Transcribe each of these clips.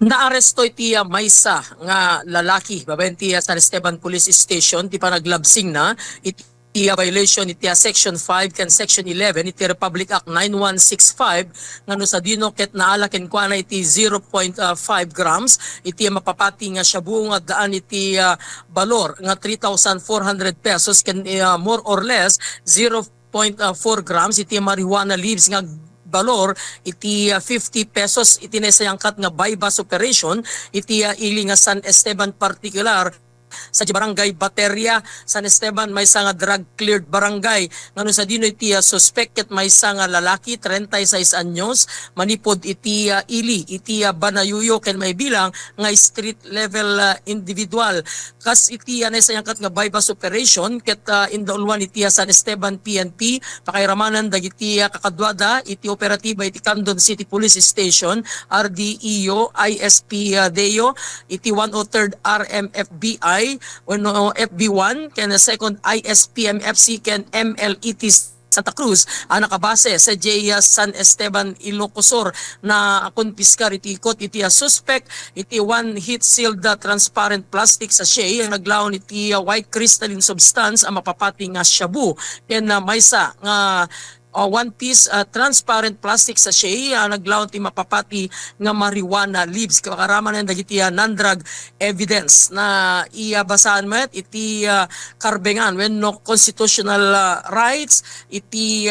Naaresto iti maysa nga lalaki babaen ti San Esteban Police Station ti panaglabsing na iti violation iti Section 5 ken Section 11 iti Republic Act 9165 ngano sa dino ket naala ken kuana iti 0.5 grams iti mapapati nga shabu nga daan iti balor nga 3,400 pesos ken more or less 0.4 grams iti marijuana leaves nga balor iti 50 pesos iti nasayangkat nga bypass operation iti ili nga San Esteban particular sa barangay Bateria San Esteban may nga drug cleared barangay ngano sa dino iti suspected may nga lalaki 36 anyos manipod iti ili iti Banayuyo ken may bilang nga street level individual kas iti nasayangkat nga bypass operation ket indaulwan iti San Esteban PNP pakairamanan dagiti kakadwada iti operatiba iti Candon City Police Station RDEO ISP Deo iti 103rd RMFBI no FB1 ken second ISPMFC ken MLET Santa Cruz nakabase sa San Esteban Ilocosur na konpiskar iti ikot iti suspect iti one heat sealed transparent plastic sachet ang naglaon iti white crystalline substance ang mapapati nga shabu ken maysa nga one piece transparent plastic sachet naglaon ti mapapati nga marijuana leaves kakaraman ng dagiti non-drug evidence na basahan met iti karbengan when no constitutional rights iti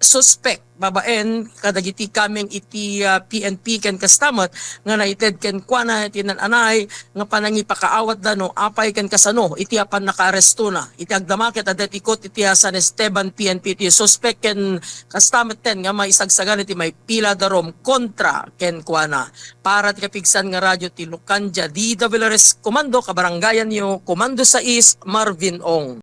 suspect babaen kadagiti kaming iti PNP ken kastamot nga naited ken kuana iti nananay nga panangi pakaawat dano apay ken kasano iti apan nakaaresto na iti agdamaket adet ikot iti San Esteban PNP iti suspect ken kastamot ten nga maisagsagan iti may pila darom kontra ken kuana para ti kapigsan nga radyo ti Lucanja DWRS Komando kabarangayan yo Komando 6 Marvin Ong.